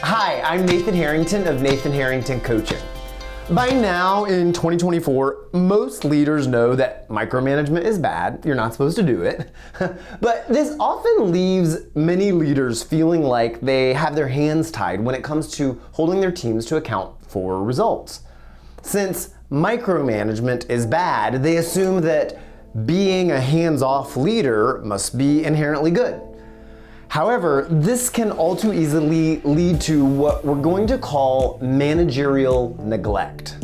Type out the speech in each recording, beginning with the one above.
Hi, I'm Nathan Harrington of Nathan Harrington Coaching. By now in 2024, most leaders know that micromanagement is bad. You're not supposed to do it. But this often leaves many leaders feeling like they have their hands tied when it comes to holding their teams to account for results. Since micromanagement is bad, they assume that being a hands-off leader must be inherently good. However, this can all too easily lead to what we're going to call managerial neglect.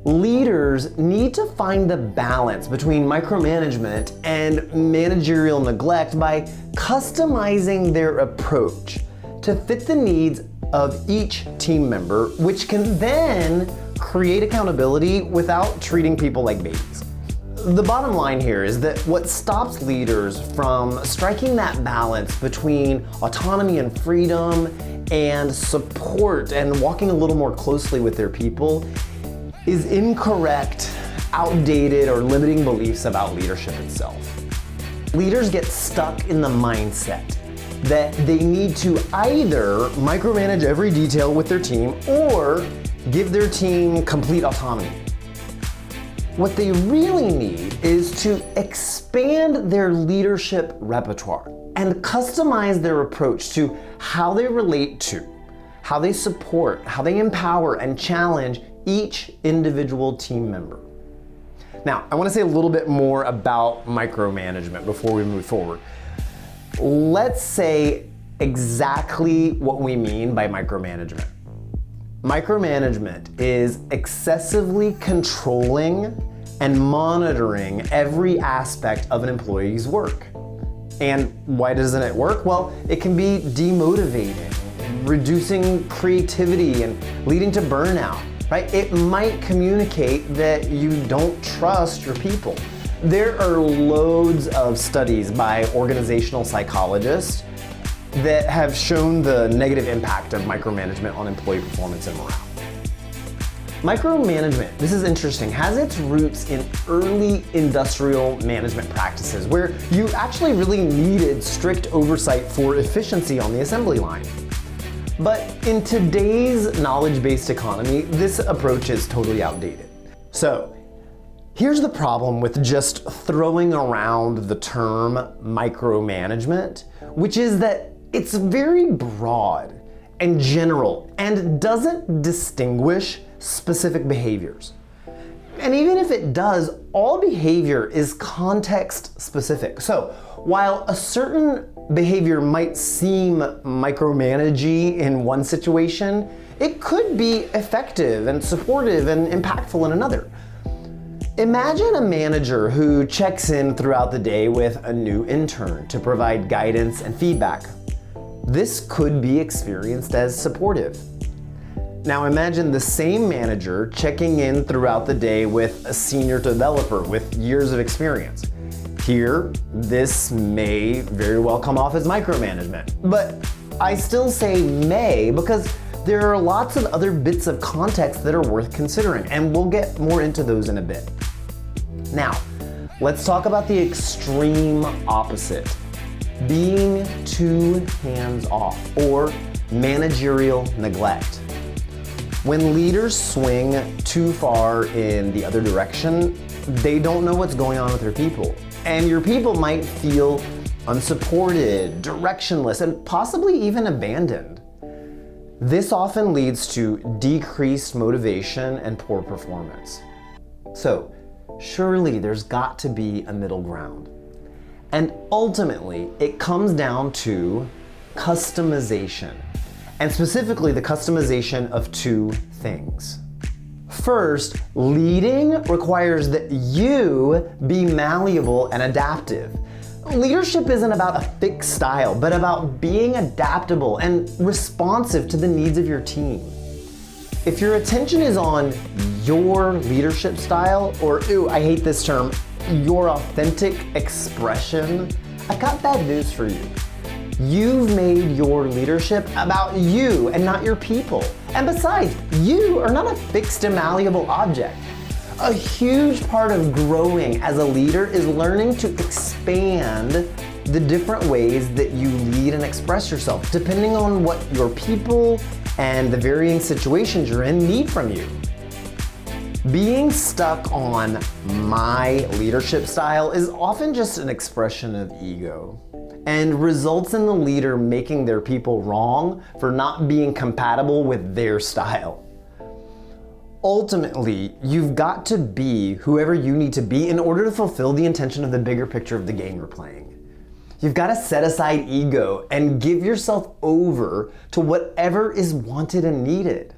Leaders need to find the balance between micromanagement and managerial neglect by customizing their approach to fit the needs of each team member, which can then create accountability without treating people like babies. The bottom line here is that what stops leaders from striking that balance between autonomy and freedom and support and walking a little more closely with their people is incorrect, outdated, or limiting beliefs about leadership itself. Leaders get stuck in the mindset that they need to either micromanage every detail with their team or give their team complete autonomy. What they really need is to expand their leadership repertoire and customize their approach to how they relate to, how they support, how they empower and challenge each individual team member. Now, I want to say a little bit more about micromanagement before we move forward. Let's say exactly what we mean by micromanagement. Micromanagement is excessively controlling and monitoring every aspect of an employee's work. And why doesn't it work? Well, it can be demotivating, reducing creativity and leading to burnout, right? It might communicate that you don't trust your people. There are loads of studies by organizational psychologists that have shown the negative impact of micromanagement on employee performance and morale. Micromanagement, this is interesting, has its roots in early industrial management practices where you actually really needed strict oversight for efficiency on the assembly line. But in today's knowledge-based economy, this approach is totally outdated. So, here's the problem with just throwing around the term micromanagement, which is that it's very broad and general and doesn't distinguish specific behaviors. And even if it does, all behavior is context specific. So while a certain behavior might seem micromanagey in one situation, it could be effective and supportive and impactful in another. Imagine a manager who checks in throughout the day with a new intern to provide guidance and feedback. This could be experienced as supportive. Now imagine the same manager checking in throughout the day with a senior developer with years of experience. Here, this may very well come off as micromanagement, but I still say may because there are lots of other bits of context that are worth considering, and we'll get more into those in a bit. Now, let's talk about the extreme opposite. Being too hands-off, or managerial neglect. When leaders swing too far in the other direction, they don't know what's going on with their people. And your people might feel unsupported, directionless, and possibly even abandoned. This often leads to decreased motivation and poor performance. So, surely there's got to be a middle ground. And ultimately, it comes down to customization, and specifically the customization of two things. First, leading requires that you be malleable and adaptive. Leadership isn't about a fixed style, but about being adaptable and responsive to the needs of your team. If your attention is on your leadership style, or, ooh, I hate this term, your authentic expression, I've got bad news for you. You've made your leadership about you and not your people. And besides, you are not a fixed and malleable object. A huge part of growing as a leader is learning to expand the different ways that you lead and express yourself, depending on what your people and the varying situations you're in need from you. Being stuck on my leadership style is often just an expression of ego and results in the leader making their people wrong for not being compatible with their style. Ultimately, you've got to be whoever you need to be in order to fulfill the intention of the bigger picture of the game you're playing. You've got to set aside ego and give yourself over to whatever is wanted and needed.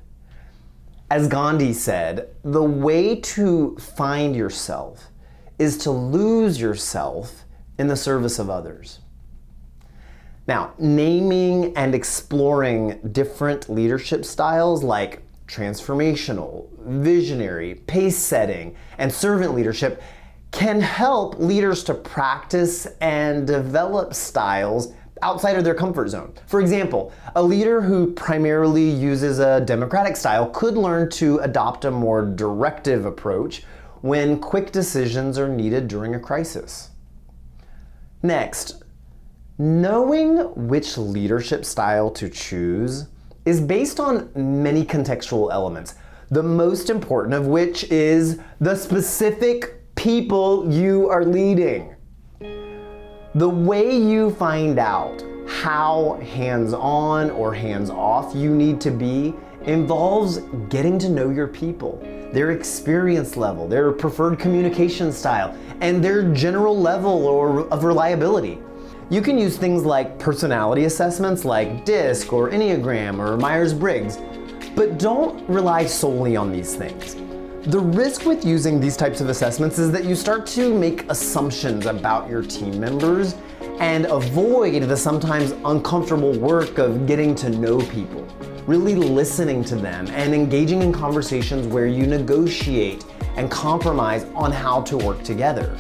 As Gandhi said, the way to find yourself is to lose yourself in the service of others. Now, naming and exploring different leadership styles like transformational, visionary, pace setting, and servant leadership can help leaders to practice and develop styles outside of their comfort zone. For example, a leader who primarily uses a democratic style could learn to adopt a more directive approach when quick decisions are needed during a crisis. Next, knowing which leadership style to choose is based on many contextual elements, the most important of which is the specific people you are leading. The way you find out how hands-on or hands-off you need to be involves getting to know your people, their experience level, their preferred communication style, and their general level of reliability. You can use things like personality assessments like DISC or Enneagram or Myers-Briggs, but don't rely solely on these things. The risk with using these types of assessments is that you start to make assumptions about your team members and avoid the sometimes uncomfortable work of getting to know people, really listening to them and engaging in conversations where you negotiate and compromise on how to work together.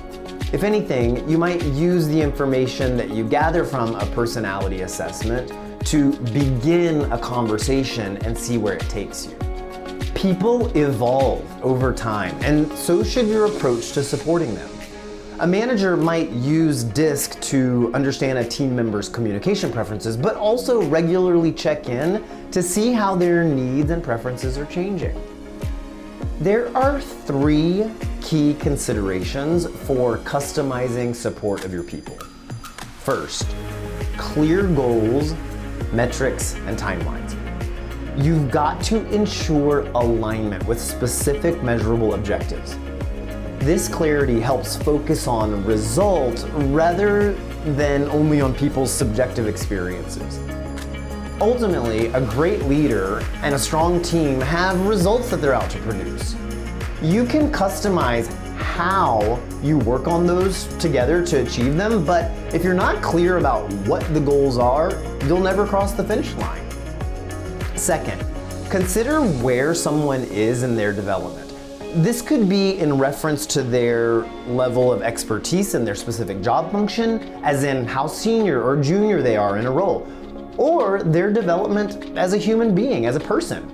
If anything, you might use the information that you gather from a personality assessment to begin a conversation and see where it takes you. People evolve over time, and so should your approach to supporting them. A manager might use DISC to understand a team member's communication preferences, but also regularly check in to see how their needs and preferences are changing. There are 3 key considerations for customizing support of your people. First, clear goals, metrics, and timelines. You've got to ensure alignment with specific measurable objectives. This clarity helps focus on results rather than only on people's subjective experiences. Ultimately, a great leader and a strong team have results that they're out to produce. You can customize how you work on those together to achieve them, but if you're not clear about what the goals are, you'll never cross the finish line. Second, consider where someone is in their development. This could be in reference to their level of expertise in their specific job function, as in how senior or junior they are in a role, or their development as a human being, as a person.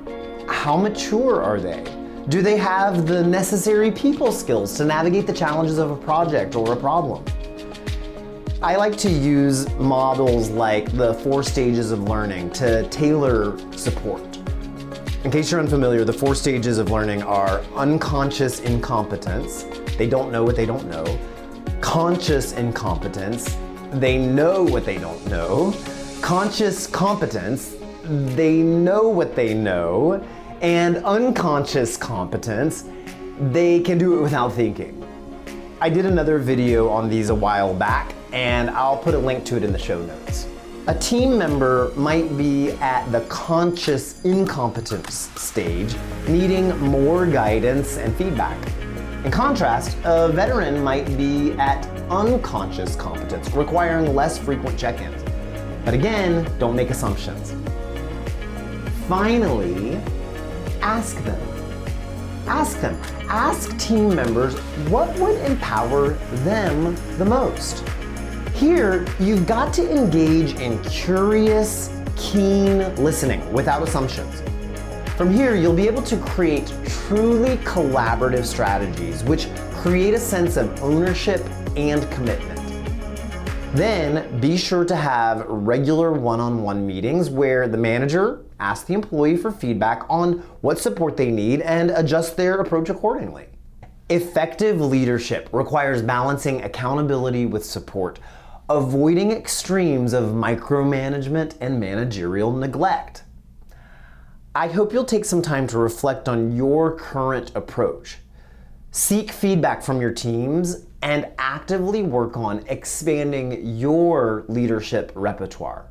How mature are they? Do they have the necessary people skills to navigate the challenges of a project or a problem? I like to use models like the 4 stages of learning to tailor support. In case you're unfamiliar, the 4 stages of learning are unconscious incompetence, they don't know what they don't know; conscious incompetence, they know what they don't know; conscious competence, they know what they know; and unconscious competence, they can do it without thinking. I did another video on these a while back, and I'll put a link to it in the show notes. A team member might be at the conscious incompetence stage, needing more guidance and feedback. In contrast, a veteran might be at unconscious competence, requiring less frequent check-ins. But again, don't make assumptions. Finally, ask them. Ask team members what would empower them the most. Here, you've got to engage in curious, keen listening without assumptions. From here, you'll be able to create truly collaborative strategies which create a sense of ownership and commitment. Then be sure to have regular one-on-one meetings where the manager asks the employee for feedback on what support they need and adjust their approach accordingly. Effective leadership requires balancing accountability with support, avoiding extremes of micromanagement and managerial neglect. I hope you'll take some time to reflect on your current approach. Seek feedback from your teams and actively work on expanding your leadership repertoire.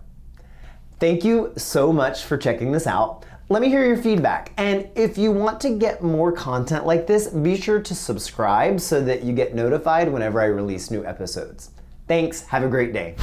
Thank you so much for checking this out. Let me hear your feedback. And if you want to get more content like this, be sure to subscribe so that you get notified whenever I release new episodes. Thanks, have a great day.